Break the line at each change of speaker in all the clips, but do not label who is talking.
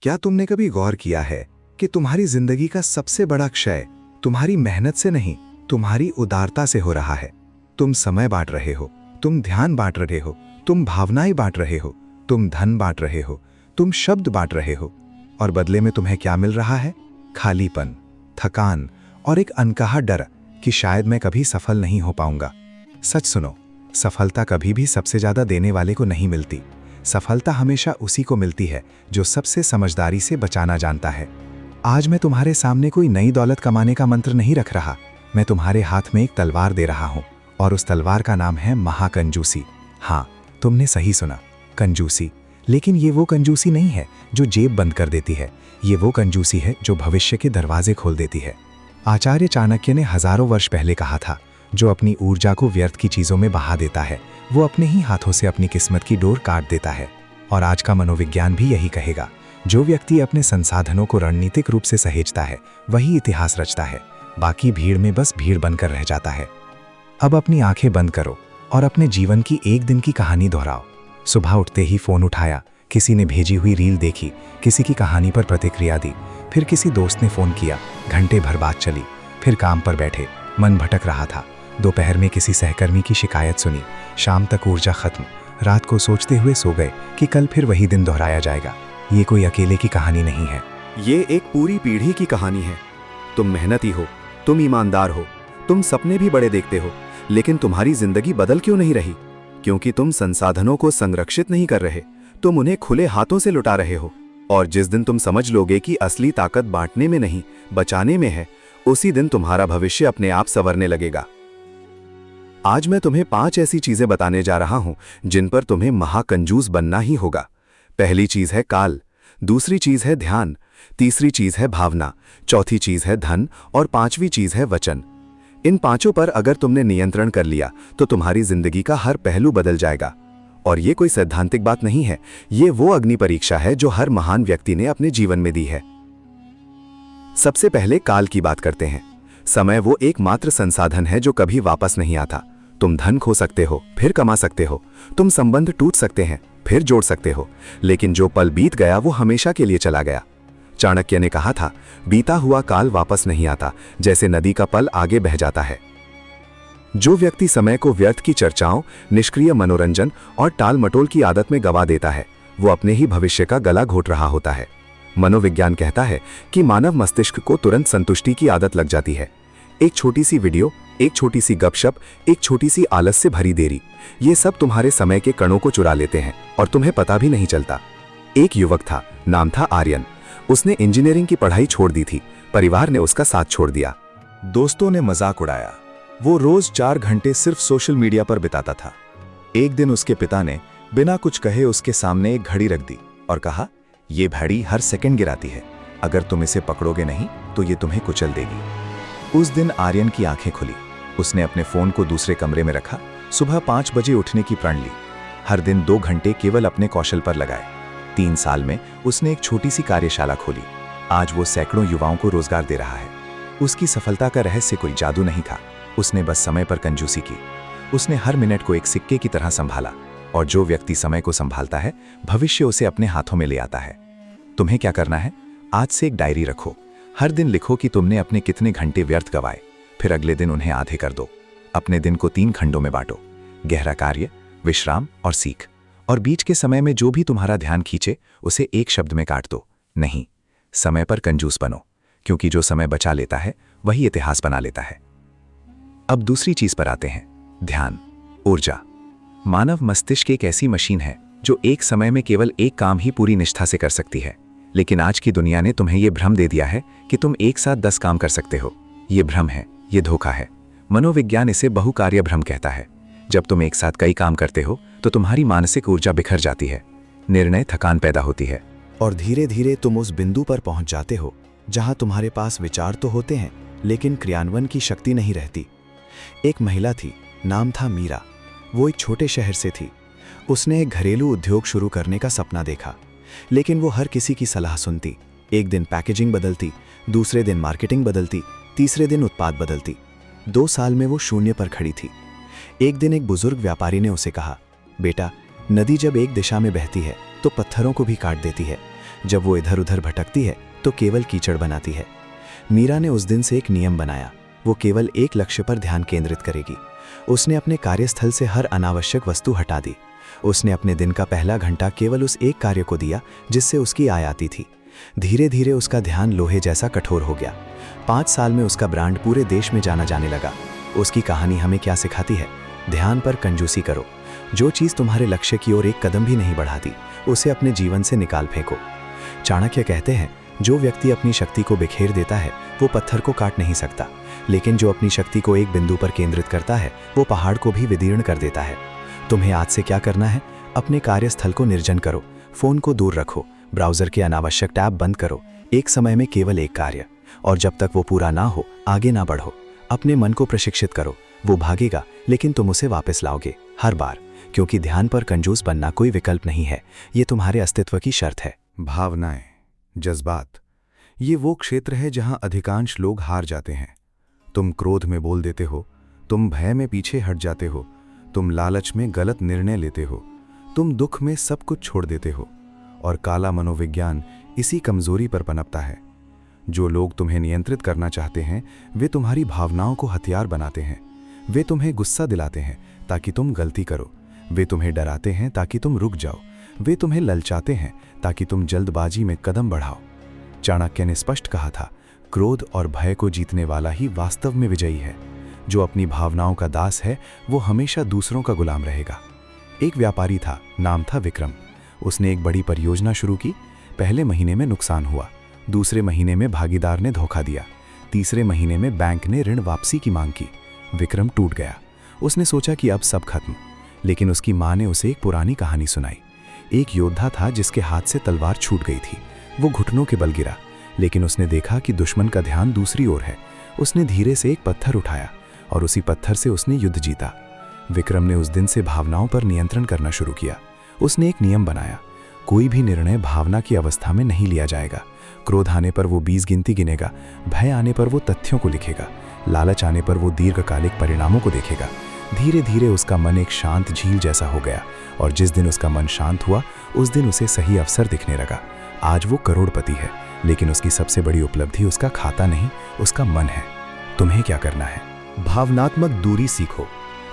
क्या तुमने कभी गौर किया है कि तुम्हारी जिंदगी का सबसे बड़ा क्षय तुम्हारी मेहनत से नहीं, तुम्हारी उदारता से हो रहा है। तुम समय बांट रहे हो, तुम ध्यान बांट रहे हो, तुम भावनाएं बांट रहे हो, तुम धन बांट रहे हो, तुम शब्द बांट रहे हो, और बदले में तुम्हें क्या मिल रहा है? खालीपन, थकान और एक अनकहा डर कि शायद मैं कभी सफल नहीं हो पाऊंगा। सच सुनो, सफलता कभी भी सबसे ज्यादा देने वाले को नहीं मिलती। सफलता हमेशा उसी को मिलती है जो सबसे समझदारी से बचाना जानता है। आज मैं तुम्हारे सामने कोई नई दौलत कमाने का मंत्र नहीं रख रहा। मैं तुम्हारे हाथ में एक तलवार दे रहा हूं, और उस तलवार का नाम है महाकंजूसी। हाँ, तुमने सही सुना, कंजूसी। लेकिन ये वो कंजूसी नहीं है जो जेब बंद कर देती है। ये वो कंजूसी है जो भविष्य के दरवाजे खोल देती है। आचार्य चाणक्य ने हजारों वर्ष पहले कहा था, जो अपनी ऊर्जा को व्यर्थ की चीजों में बहा देता है, वो अपने ही हाथों से अपनी किस्मत की डोर काट देता है। और आज का मनोविज्ञान भी यही कहेगा। जो व्यक्ति अपने संसाधनों को रणनीतिक रूप से सहेजता है, वही इतिहास रचता है। बाकी भीड़ में बस भीड़ बनकर रह जाता है। अब अपनी आंखें बंद करो और अपने जीवन की एक दिन की कहानी दोहराओ। सुबह उठते ही फोन उठाया, किसी ने भेजी हुई रील देखी, किसी की कहानी पर प्रतिक्रिया दी, फिर किसी दोस्त ने फोन किया, घंटे भर बात चली, फिर काम पर बैठे, मन भटक रहा था। दोपहर में किसी सहकर्मी की शिकायत सुनी, शाम तक ऊर्जा खत्म, रात को सोचते हुए सो गए कि कल फिर वही दिन दोहराया जाएगा। ये कोई अकेले की कहानी नहीं है,
ये एक पूरी पीढ़ी की कहानी है। तुम मेहनती हो, तुम ईमानदार हो, तुम सपने भी बड़े देखते हो, लेकिन तुम्हारी जिंदगी बदल क्यों नहीं रही? क्योंकि तुम संसाधनों को संरक्षित नहीं कर रहे, तुम उन्हें खुले हाथों से लुटा रहे हो। और जिस दिन तुम समझ लोगे कि असली ताकत बांटने में नहीं, बचाने में है, उसी दिन तुम्हारा भविष्य अपने आप संवरने लगेगा। आज मैं तुम्हें 5 ऐसी चीजें बताने जा रहा हूं जिन पर तुम्हें महाकंजूस बनना ही होगा। पहली चीज है काल, दूसरी चीज है ध्यान, तीसरी चीज है भावना, चौथी चीज है धन, और 5वीं चीज है वचन। इन 5 पर अगर तुमने नियंत्रण कर लिया तो तुम्हारी जिंदगी का हर पहलू बदल जाएगा। और ये कोई सैद्धांतिक बात नहीं है, ये वो अग्नि परीक्षा है जो हर महान व्यक्ति ने अपने जीवन में दी है। सबसे पहले काल की बात करते हैं। समय वो एकमात्र संसाधन है जो कभी वापस नहीं आता। तुम धन खो सकते हो, फिर कमा सकते हो, तुम संबंध टूट सकते हैं, फिर जोड़ सकते हो, लेकिन जो पल बीत गया वो हमेशा के लिए चला गया। चाणक्य ने कहा था, बीता हुआ काल वापस नहीं आता, जैसे नदी का पल आगे बह जाता है। जो व्यक्ति समय को व्यर्थ की चर्चाओं, निष्क्रिय मनोरंजन और टाल मटोल की आदत में गवा देता है, वो अपने ही भविष्य का गला घोट रहा होता है। मनोविज्ञान कहता है कि मानव मस्तिष्क को तुरंत संतुष्टि की आदत लग जाती है। एक छोटी सी वीडियो, एक छोटी सी गपशप, एक छोटी सी आलस से भरी देरी, ये सब तुम्हारे समय के कणों को चुरा लेते हैं और तुम्हें पता भी नहीं चलता। एक युवक था, नाम था आर्यन। उसने इंजीनियरिंग की पढ़ाई छोड़ दी थी, परिवार ने उसका साथ छोड़ दिया,
दोस्तों ने मजाक उड़ाया। वो रोज 4 घंटे सिर्फ सोशल मीडिया पर बिताता था। एक दिन उसके पिता ने बिना कुछ कहे उसके सामने एक घड़ी रख दी और कहा, ये घड़ी हर सेकंड गिराती है, अगर तुम इसे पकड़ोगे नहीं तो ये तुम्हें कुचल देगी। उस दिन आर्यन की आंखें खुली। उसने अपने फोन को दूसरे कमरे में रखा, सुबह 5 बजे उठने की प्रण ली, हर दिन 2 घंटे केवल अपने कौशल पर लगाए। 3 साल में उसने एक छोटी सी कार्यशाला खोली। आज वो सैकड़ों युवाओं को रोजगार दे रहा है। उसकी सफलता का रहस्य कोई जादू नहीं था, उसने बस समय पर कंजूसी की। उसने हर मिनट को एक सिक्के की तरह संभाला, और जो व्यक्ति समय को संभालता है, भविष्य उसे अपने हाथों में ले आता है। तुम्हें क्या करना है? आज से एक डायरी रखो। हर दिन लिखो कि तुमने अपने कितने घंटे व्यर्थ गवाए, फिर अगले दिन उन्हें आधे कर दो। अपने दिन को 3 खंडों में बांटो, गहरा कार्य, विश्राम और सीख। और बीच के समय में जो भी तुम्हारा ध्यान खींचे उसे एक शब्द में काट दो, नहीं। समय पर कंजूस बनो, क्योंकि जो समय बचा लेता है वही इतिहास बना लेता है। अब दूसरी चीज पर आते हैं, ध्यान, ऊर्जा। मानव मस्तिष्क एक ऐसी मशीन है जो एक समय में केवल एक काम ही पूरी निष्ठा से कर सकती है। लेकिन आज की दुनिया ने तुम्हें यह भ्रम दे दिया है कि तुम एक साथ 10 काम कर सकते हो। ये भ्रम है, ये धोखा है। मनोविज्ञान इसे बहुकार्य भ्रम कहता है। जब तुम एक साथ कई काम करते हो तो तुम्हारी मानसिक ऊर्जा बिखर जाती है, निर्णय थकान पैदा होती है, और धीरे धीरे तुम उस बिंदु पर पहुंच जाते हो जहां तुम्हारे पास विचार तो होते हैं लेकिन क्रियान्वयन की शक्ति नहीं रहती। एक महिला थी, नाम था मीरा। वो एक छोटे शहर से थी। उसने एक घरेलू उद्योग शुरू करने का सपना देखा, लेकिन वो हर किसी की सलाह सुनती। एक दिन पैकेजिंग बदलती, दूसरे दिन मार्केटिंग बदलती, तीसरे दिन उत्पाद बदलती। 2 साल में वो शून्य पर खड़ी थी। एक दिन एक बुजुर्ग व्यापारी ने उसे कहा, बेटा, नदी जब एक दिशा में बहती है तो पत्थरों को भी काट देती है। जब वो इधर उधर भटकती है तो केवल कीचड़ बनाती है। मीरा ने उस दिन से एक नियम बनाया, वो केवल एक लक्ष्य पर ध्यान केंद्रित करेगी। उसने अपने कार्यस्थल से हर अनावश्यक वस्तु हटा दी। उसने अपने दिन का पहला घंटा केवल उस एक कार्य को दिया जिससे उसकी आय आती थी। धीरे धीरे उसका ध्यान लोहे जैसा कठोर हो गया। 5 साल में उसका ब्रांड पूरे देश में जाना जाने लगा। उसकी कहानी हमें क्या सिखाती है? ध्यान पर कंजूसी करो। जो चीज़ तुम्हारे लक्ष्य की ओर एक कदम भी नहीं बढ़ाती, उसे अपने जीवन से निकाल फेंको। चाणक्य कहते हैं, जो व्यक्ति अपनी शक्ति को बिखेर देता है वो पत्थर को काट नहीं सकता, लेकिन जो अपनी शक्ति को एक बिंदु पर केंद्रित करता है वो पहाड़ को भी विदीर्ण कर देता है। तुम्हें आज से क्या करना है? अपने कार्यस्थल को निर्जन करो, फोन को दूर रखो, ब्राउजर के अनावश्यक टैब बंद करो। एक समय में केवल एक कार्य, और जब तक वो पूरा ना हो आगे ना बढ़ो। अपने मन को प्रशिक्षित करो, वो भागेगा लेकिन तुम उसे वापस लाओगे हर बार, क्योंकि ध्यान पर कंजूस बनना कोई विकल्प नहीं है, ये तुम्हारे अस्तित्व की शर्त है।
भावनाएं, जज्बात, ये वो क्षेत्र है जहां अधिकांश लोग हार जाते हैं। तुम क्रोध में बोल देते हो, तुम भय में पीछे हट जाते हो, तुम लालच में गलत निर्णय लेते हो, तुम दुख में सब कुछ छोड़ देते हो, और काला मनोविज्ञान इसी कमजोरी पर पनपता है। जो लोग तुम्हें नियंत्रित करना चाहते हैं वे तुम्हारी भावनाओं को हथियार बनाते हैं। वे तुम्हें गुस्सा दिलाते हैं ताकि तुम गलती करो, वे तुम्हें डराते हैं ताकि तुम रुक जाओ, वे तुम्हें ललचाते हैं ताकि तुम जल्दबाजी में कदम बढ़ाओ। चाणक्य ने स्पष्ट कहा था, क्रोध और भय को जीतने वाला ही वास्तव में विजयी है। जो अपनी भावनाओं का दास है वो हमेशा दूसरों का गुलाम रहेगा। एक व्यापारी था, नाम था विक्रम। उसने एक बड़ी परियोजना शुरू की। पहले महीने में नुकसान हुआ, दूसरे महीने में भागीदार ने धोखा दिया, तीसरे महीने में बैंक ने ऋण वापसी की मांग की। विक्रम टूट गया। उसने सोचा कि अब सब खत्म, लेकिन उसकी माँ ने उसे एक पुरानी कहानी सुनाई। एक योद्धा था जिसके हाथ से तलवार छूट गई थी। वो घुटनों के बल गिरा, लेकिन उसने देखा कि दुश्मन का ध्यान दूसरी ओर है। उसने धीरे से एक पत्थर उठाया और उसी पत्थर से उसने युद्ध जीता। विक्रम ने उस दिन से भावनाओं पर नियंत्रण करना शुरू किया। उसने एक नियम बनाया, कोई भी निर्णय भावना की अवस्था में नहीं लिया जाएगा। क्रोध आने पर वो 20 गिनती गिनेगा, भय आने पर वो तथ्यों को लिखेगा, लालच आने पर वो दीर्घकालिक परिणामों को देखेगा। धीरे धीरे उसका मन एक शांत झील जैसा हो गया, और जिस दिन उसका मन शांत हुआ उस दिन उसे सही अवसर दिखने लगा। आज वो करोड़पति है, लेकिन उसकी सबसे बड़ी उपलब्धि उसका खाता नहीं, उसका मन है। तुम्हें क्या करना है?
भावनात्मक दूरी सीखो।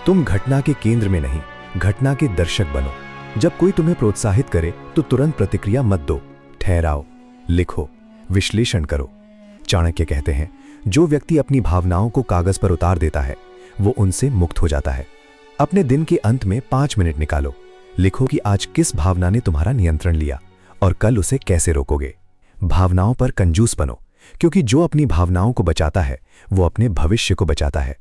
तुम घटना के केंद्र में नहीं, घटना के दर्शक बनो। जब कोई तुम्हें प्रोत्साहित करे तो तुरंत प्रतिक्रिया मत दो, ठहराओ, लिखो, विश्लेषण करो। चाणक्य कहते हैं, जो व्यक्ति अपनी भावनाओं को कागज पर उतार देता है वो उनसे मुक्त हो जाता है। अपने दिन के अंत में 5 मिनट निकालो, लिखो कि आज किस भावना ने तुम्हारा नियंत्रण लिया और कल उसे कैसे रोकोगे। भावनाओं पर कंजूस बनो, क्योंकि जो अपनी भावनाओं को बचाता है वो अपने भविष्य को बचाता है।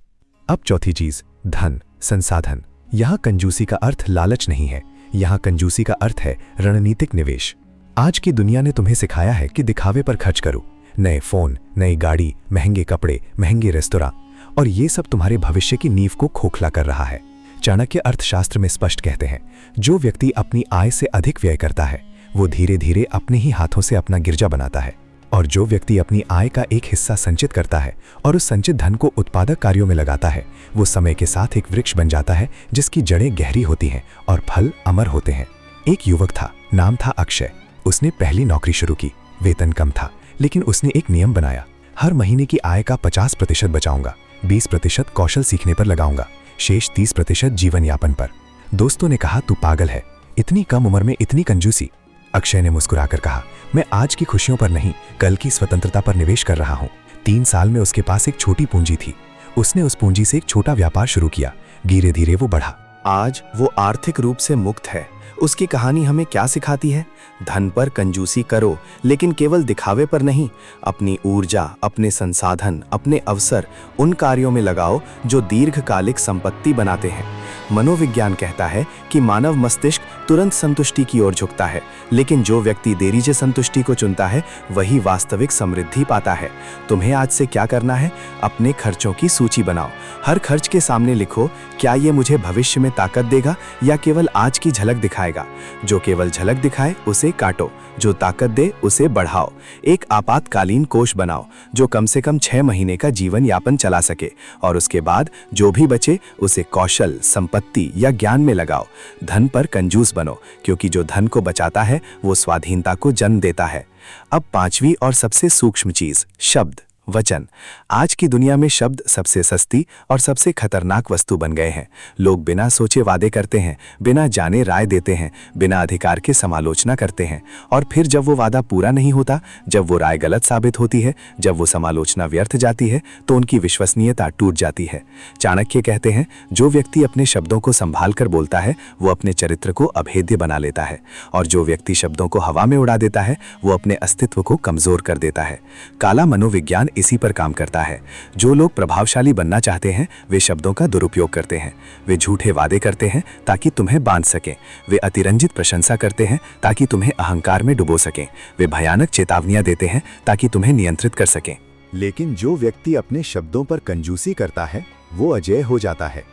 अब चौथी चीज, धन, संसाधन। यहां कंजूसी का अर्थ लालच नहीं है, यहां कंजूसी का अर्थ है रणनीतिक निवेश। आज की दुनिया ने तुम्हें सिखाया है कि दिखावे पर खर्च करो, नए फोन, नई गाड़ी, महंगे कपड़े, महंगे रेस्तोरां, और ये सब तुम्हारे भविष्य की नींव को खोखला कर रहा है। चाणक्य अर्थशास्त्र में स्पष्ट कहते हैं, जो व्यक्ति अपनी आय से अधिक व्यय करता है वो धीरे धीरे अपने ही हाथों से अपना गिरजा बनाता है, और जो व्यक्ति अपनी आय का एक हिस्सा संचित करता है और उस संचित धन को उत्पादक कार्यों में लगाता है वो समय के साथ एक वृक्ष बन जाता है जिसकी जड़ें गहरी होती हैं और फल अमर होते हैं। एक युवक था, नाम था अक्षय। उसने पहली नौकरी शुरू की, वेतन कम था, लेकिन उसने एक नियम बनाया, हर महीने की आय का 50% बचाऊंगा, 20% कौशल सीखने पर लगाऊंगा, शेष 30% जीवन यापन पर। दोस्तों ने कहा, तू पागल है, इतनी कम उम्र में इतनी कंजूसी। अक्षय ने मुस्कुराकर कहा, मैं आज की खुशियों पर नहीं, कल की स्वतंत्रता पर निवेश कर रहा हूं। 3 साल में उसके पास एक छोटी पूंजी थी। उसने उस पूंजी से एक छोटा व्यापार शुरू किया। धीरे धीरे वो बढ़ा। आज वो आर्थिक रूप से मुक्त है। उसकी कहानी हमें क्या सिखाती है? धन पर कंजूसी करो, लेकिन केवल दिखावे पर नहीं। अपनी ऊर्जा, अपने संसाधन, अपने अवसर उन कार्यों में लगाओ जो दीर्घकालिक संपत्ति बनाते हैं। मनोविज्ञान कहता है कि मानव मस्तिष्क तुरंत संतुष्टि की ओर झुकता है, लेकिन जो व्यक्ति देरी से संतुष्टि को चुनता है वही वास्तविक समृद्धि पाता है। तुम्हें आज से क्या करना है? अपने खर्चों की सूची बनाओ। हर खर्च के सामने लिखो, क्या ये मुझे भविष्य में ताकत देगा या केवल आज की झलक दिखाएगा? जो केवल झलक दिखाए उसे काटो, जो ताकत दे उसे बढ़ाओ। एक आपातकालीन कोष बनाओ जो कम से कम 6 महीने का जीवन यापन चला सके, और उसके बाद जो भी बचे उसे कौशल,
संपत्ति या ज्ञान में लगाओ। धन पर कंजूस बनो, क्योंकि जो धन को बचाता है वो स्वाधीनता को जन्म देता है। अब पांचवी और सबसे सूक्ष्म चीज, शब्द, वचन। आज की दुनिया में शब्द सबसे सस्ती और सबसे खतरनाक वस्तु बन गए हैं। लोग बिना सोचे वादे करते हैं, बिना जाने राय देते हैं, बिना अधिकार के समालोचना करते हैं, और फिर जब वो वादा पूरा नहीं होता, जब वो राय गलत साबित होती है, जब वो समालोचना व्यर्थ जाती है, तो उनकी विश्वसनीयता टूट जाती है। चाणक्य कहते हैं, जो व्यक्ति अपने शब्दों को संभाल कर बोलता है वो अपने चरित्र को अभेद्य बना लेता है, और जो व्यक्ति शब्दों को हवा में उड़ा देता है वो अपने अस्तित्व को कमजोर कर देता है। काला मनोविज्ञान इसी पर काम करता है। जो लोग प्रभावशाली बनना चाहते हैं वे शब्दों का दुरुपयोग करते हैं। वे झूठे वादे करते हैं ताकि तुम्हें बांध सकें। वे अतिरंजित प्रशंसा करते हैं ताकि तुम्हें अहंकार में डुबो सकें। वे भयानक चेतावनियां देते हैं ताकि तुम्हें नियंत्रित कर सकें।
लेकिन जो व्यक्ति अपने शब्दों पर कंजूसी करता है वो अजेय हो जाता है।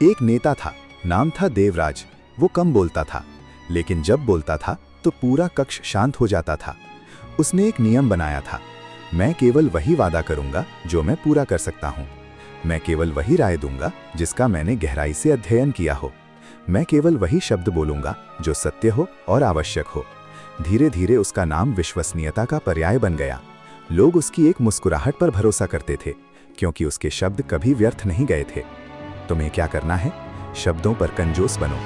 एक नेता था, नाम था देवराज। वो कम बोलता था, लेकिन जब बोलता था तो पूरा कक्ष शांत हो जाता था। उसने एक नियम बनाया था, मैं केवल वही वादा करूंगा जो मैं पूरा कर सकता हूं। मैं केवल वही राय दूंगा जिसका मैंने गहराई से अध्ययन किया हो। मैं केवल वही शब्द बोलूंगा जो सत्य हो और आवश्यक हो। धीरे धीरे उसका नाम विश्वसनीयता का पर्याय बन गया। लोग उसकी एक मुस्कुराहट पर भरोसा करते थे, क्योंकि उसके शब्द कभी व्यर्थ नहीं गए थे। तुम्हें क्या करना है? शब्दों पर कंजूस बनो।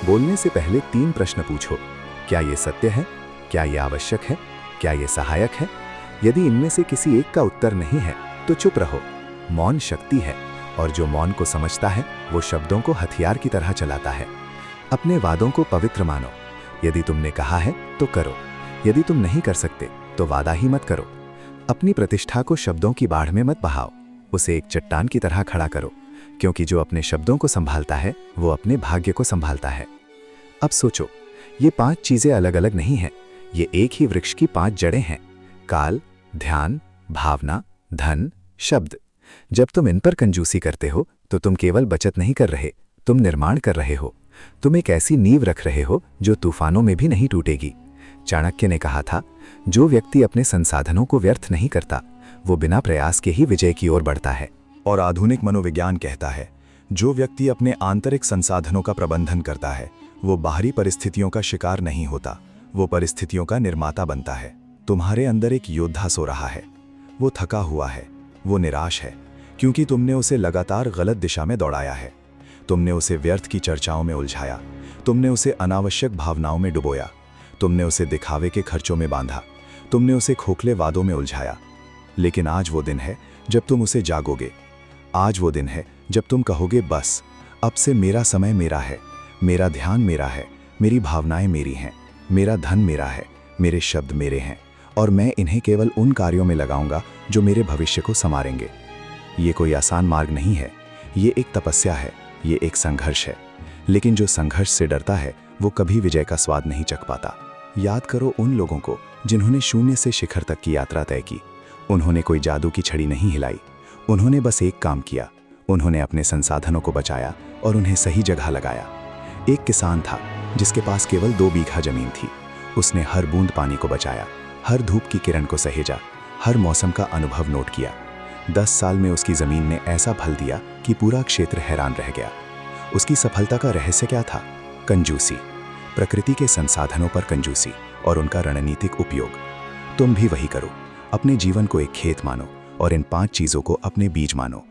बोलने से पहले 3 प्रश्न पूछो। क्या ये सत्य है? क्या ये आवश्यक है? क्या ये सहायक है? यदि इनमें से किसी एक का उत्तर नहीं है तो चुप रहो। मौन शक्ति है, और जो मौन को समझता है वो शब्दों को हथियार की तरह चलाता है। अपने वादों को पवित्र मानो। यदि तुमने कहा है तो करो। यदि तुम नहीं कर सकते तो वादा ही मत करो। अपनी प्रतिष्ठा को शब्दों की बाढ़ में मत बहाओ। उसे एक चट्टान की तरह खड़ा करो, क्योंकि जो अपने शब्दों को संभालता है वो अपने भाग्य को संभालता है। अब सोचो, ये 5 चीजें अलग अलग नहीं हैं। ये एक ही वृक्ष की 5 जड़ें हैं। काल, ध्यान, भावना, धन, शब्द। जब तुम इन पर कंजूसी करते हो तो तुम केवल बचत नहीं कर रहे, तुम निर्माण कर रहे हो। तुम एक ऐसी नींव रख रहे हो जो तूफानों में भी नहीं टूटेगी। चाणक्य ने कहा था, जो व्यक्ति अपने संसाधनों को व्यर्थ नहीं करता वो बिना प्रयास के ही विजय की ओर बढ़ता है। और आधुनिक मनोविज्ञान कहता है, जो व्यक्ति अपने आंतरिक संसाधनों का प्रबंधन करता है वो बाहरी परिस्थितियों का शिकार नहीं होता, वो परिस्थितियों का निर्माता बनता है। तुम्हारे अंदर एक योद्धा सो रहा है। वो थका हुआ है, वो निराश है, क्योंकि तुमने उसे लगातार गलत दिशा में दौड़ाया है। तुमने उसे व्यर्थ की चर्चाओं में उलझाया, तुमने उसे अनावश्यक भावनाओं में डुबोया, तुमने उसे दिखावे के खर्चों में बांधा, तुमने उसे खोखले वादों में उलझाया। लेकिन आज वो दिन है जब तुम उसे जागोगे। आज वो दिन है जब तुम कहोगे, बस अब से मेरा समय मेरा है, मेरा ध्यान मेरा है, मेरी भावनाएं मेरी हैं, मेरा धन मेरा है, मेरे शब्द मेरे हैं, और मैं इन्हें केवल उन कार्यों में लगाऊंगा जो मेरे भविष्य को संवारेंगे। ये कोई आसान मार्ग नहीं है, ये एक तपस्या है, ये एक संघर्ष है। लेकिन जो संघर्ष से डरता है वो कभी विजय का स्वाद नहीं चख पाता। याद करो उन लोगों को जिन्होंने शून्य से शिखर तक की यात्रा तय की। उन्होंने कोई जादू की छड़ी नहीं हिलाई, उन्होंने बस एक काम किया। उन्होंने अपने संसाधनों को बचाया और उन्हें सही जगह लगाया। एक किसान था जिसके पास केवल 2 बीघा जमीन थी। उसने हर बूंद पानी को बचाया, हर धूप की किरण को सहेजा, हर मौसम का अनुभव नोट किया। 10 साल में उसकी जमीन ने ऐसा फल दिया कि पूरा क्षेत्र हैरान रह गया। उसकी सफलता का रहस्य क्या था? कंजूसी, प्रकृति के संसाधनों पर कंजूसी और उनका रणनीतिक उपयोग। तुम भी वही करो। अपने जीवन को एक खेत मानो और इन 5 चीजों को अपने बीज मानो।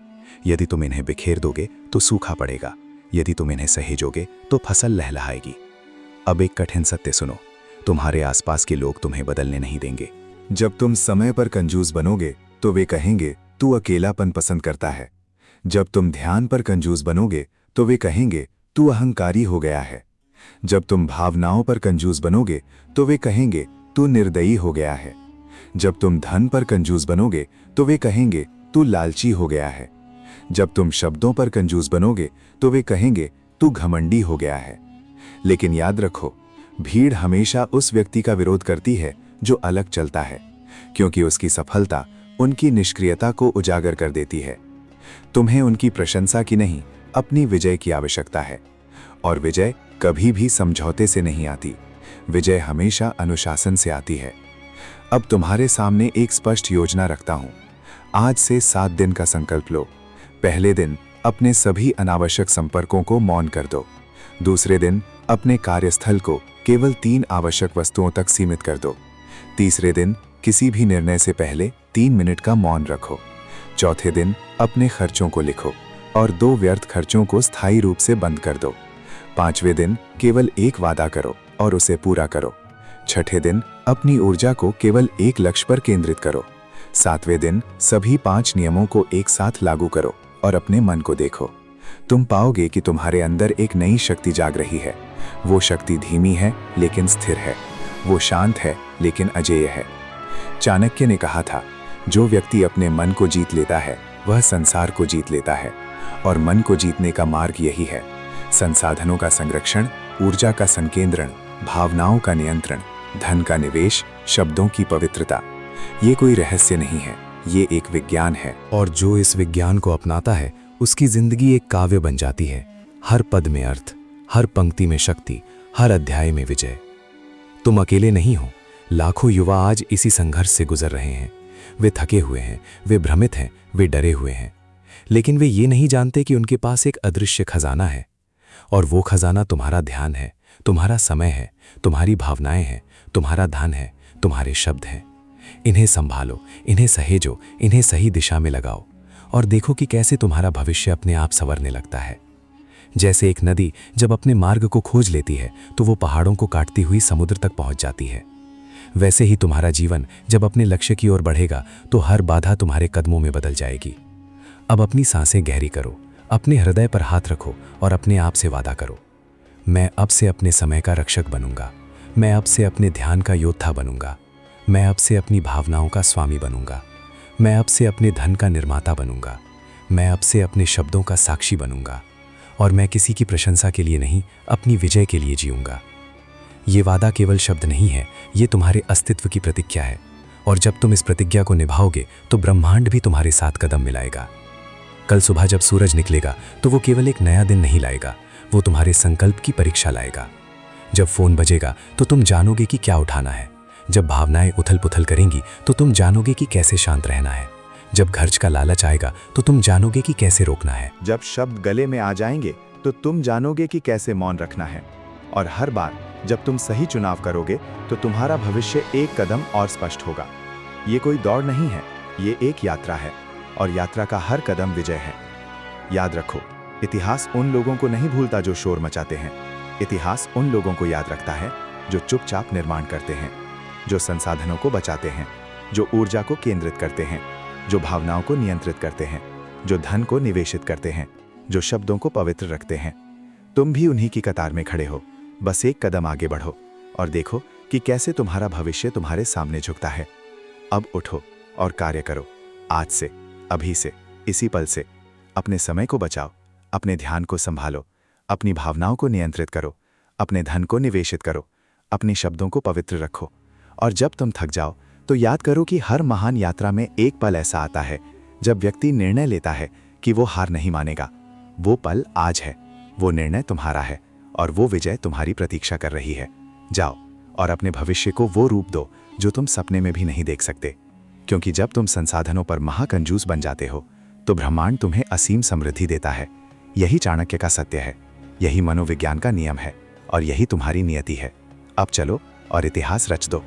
यदि तुम इन्हें बिखेर दोगे तो सूखा पड़ेगा, यदि तुम इन्हें सहेजोगे तो फसल लहलहाएगी। अब एक कठिन सत्य सुनो, तुम्हारे आसपास के लोग तुम्हें बदलने नहीं देंगे। जब तुम समय पर कंजूस बनोगे तो वे कहेंगे तू अकेलापन पसंद करता है। जब तुम ध्यान पर कंजूस बनोगे तो वे कहेंगे तू अहंकारी हो गया है। जब तुम भावनाओं पर कंजूस बनोगे तो वे कहेंगे तू निर्दयी हो गया है। जब तुम धन पर कंजूस बनोगे तो वे कहेंगे तू लालची हो गया है। जब तुम शब्दों पर कंजूस बनोगे तो वे कहेंगे तू घमंडी हो गया है। लेकिन याद रखो, भीड़ हमेशा उस व्यक्ति का विरोध करती है जो अलग चलता है, क्योंकि उसकी सफलता उनकी निष्क्रियता को उजागर कर देती है। तुम्हें उनकी प्रशंसा की नहीं, अपनी विजय की आवश्यकता है। और विजय कभी भी समझौते से नहीं आती, विजय हमेशा अनुशासन से आती है। अब तुम्हारे सामने एक स्पष्ट योजना रखता हूं। आज से 7 दिन का संकल्प लो। पहले दिन अपने सभी अनावश्यक संपर्कों को मौन कर दो। दूसरे दिन अपने कार्यस्थल को केवल 3 आवश्यक वस्तुओं तक सीमित कर दो। तीसरे दिन किसी भी निर्णय से पहले 3 मिनट का मौन रखो। चौथे दिन अपने खर्चों को लिखो और 2 व्यर्थ खर्चों को स्थायी रूप से बंद कर दो। 5वें दिन केवल एक वादा करो और उसे पूरा करो। 6ठे दिन अपनी ऊर्जा को केवल एक लक्ष्य पर केंद्रित करो। 7वें दिन सभी 5 नियमों को एक साथ लागू करो और अपने मन को देखो। तुम पाओगे कि तुम्हारे अंदर एक नई शक्ति जाग रही है। वो शक्ति धीमी है लेकिन स्थिर है। वो शांत है लेकिन अजेय है। चाणक्य ने कहा था, जो व्यक्ति अपने मन को जीत लेता है वह संसार को जीत लेता है। और मन को जीतने का मार्ग यही है: संसाधनों का संरक्षण, ऊर्जा का संकेंद्रण, भावनाओं का नियंत्रण, धन का निवेश, शब्दों की पवित्रता। ये कोई रहस्य नहीं है, ये एक विज्ञान है।
और जो इस विज्ञान को अपनाता है उसकी जिंदगी एक काव्य बन जाती है। हर पद में अर्थ, हर पंक्ति में शक्ति, हर अध्याय में विजय। तुम अकेले नहीं हो। लाखों युवा आज इसी संघर्ष से गुजर रहे हैं। वे थके हुए हैं, वे भ्रमित हैं, वे डरे हुए हैं, लेकिन वे ये नहीं जानते कि उनके पास एक अदृश्य खजाना है। और वो खजाना तुम्हारा ध्यान है, तुम्हारा समय है, तुम्हारी भावनाएं हैं, तुम्हारा धन है, तुम्हारे शब्द हैं। इन्हें संभालो, इन्हें सहेजो, इन्हें सही दिशा में लगाओ और देखो कि कैसे तुम्हारा भविष्य अपने आप संवरने लगता है। जैसे एक नदी जब अपने मार्ग को खोज लेती है तो वो पहाड़ों को काटती हुई समुद्र तक पहुंच जाती है। वैसे ही तुम्हारा जीवन जब अपने लक्ष्य की ओर बढ़ेगा तो हर बाधा तुम्हारे कदमों में बदल जाएगी। अब अपनी सांसें गहरी करो, अपने हृदय पर हाथ रखो और अपने आप से वादा करो, मैं अब से अपने समय का रक्षक बनूंगा। मैं अब से अपने ध्यान का योद्धा बनूंगा। मैं अब से अपनी भावनाओं का स्वामी बनूंगा। मैं अब से अपने धन का निर्माता बनूंगा। मैं अब से अपने शब्दों का साक्षी बनूंगा। और मैं किसी की प्रशंसा के लिए नहीं, अपनी विजय के लिए जीऊंगा। ये वादा केवल शब्द नहीं है, ये तुम्हारे अस्तित्व की प्रतिज्ञा है। और जब तुम इस प्रतिज्ञा को निभाओगे तो ब्रह्मांड भी तुम्हारे साथ कदम मिलाएगा। कल सुबह जब सूरज निकलेगा तो वो केवल एक नया दिन नहीं लाएगा, वो तुम्हारे संकल्प की परीक्षा लाएगा। जब फोन बजेगा तो तुम जानोगे कि क्या उठाना है। जब भावनाएं उथल पुथल करेंगी तो तुम जानोगे कि कैसे शांत रहना है। जब खर्च का लालच आएगा तो तुम जानोगे कि कैसे रोकना है।
जब शब्द गले में आ जाएंगे तो तुम जानोगे कि कैसे मौन रखना है। और हर बार जब तुम सही चुनाव करोगे तो तुम्हारा भविष्य एक कदम और स्पष्ट होगा। ये कोई दौड़ नहीं है, ये एक यात्रा है और यात्रा का हर कदम विजय है। याद रखो, इतिहास उन लोगों को नहीं भूलता जो शोर मचाते हैं। इतिहास उन लोगों को याद रखता है जो चुपचाप निर्माण करते हैं, जो संसाधनों को बचाते हैं, जो ऊर्जा को केंद्रित करते हैं, जो भावनाओं को नियंत्रित करते हैं, जो धन को निवेशित करते हैं, जो शब्दों को पवित्र रखते हैं। तुम भी उन्हीं की कतार में खड़े हो। बस एक कदम आगे बढ़ो और देखो कि कैसे तुम्हारा भविष्य तुम्हारे सामने झुकता है। अब उठो और कार्य करो। आज से, अभी से, इसी पल से। अपने समय को बचाओ, अपने ध्यान को संभालो, अपनी भावनाओं को नियंत्रित करो, अपने धन को निवेशित करो, अपने शब्दों को पवित्र रखो। और जब तुम थक जाओ तो याद करो कि हर महान यात्रा में एक पल ऐसा आता है जब व्यक्ति निर्णय लेता है कि वो हार नहीं मानेगा। वो पल आज है, वो निर्णय तुम्हारा है और वो विजय तुम्हारी प्रतीक्षा कर रही है। जाओ और अपने भविष्य को वो रूप दो जो तुम सपने में भी नहीं देख सकते। क्योंकि जब तुम संसाधनों पर महाकंजूस बन जाते हो तो ब्रह्मांड तुम्हें असीम समृद्धि देता है। यही चाणक्य का सत्य है, यही मनोविज्ञान का नियम है और यही तुम्हारी नियति है। अब चलो और इतिहास रच दो।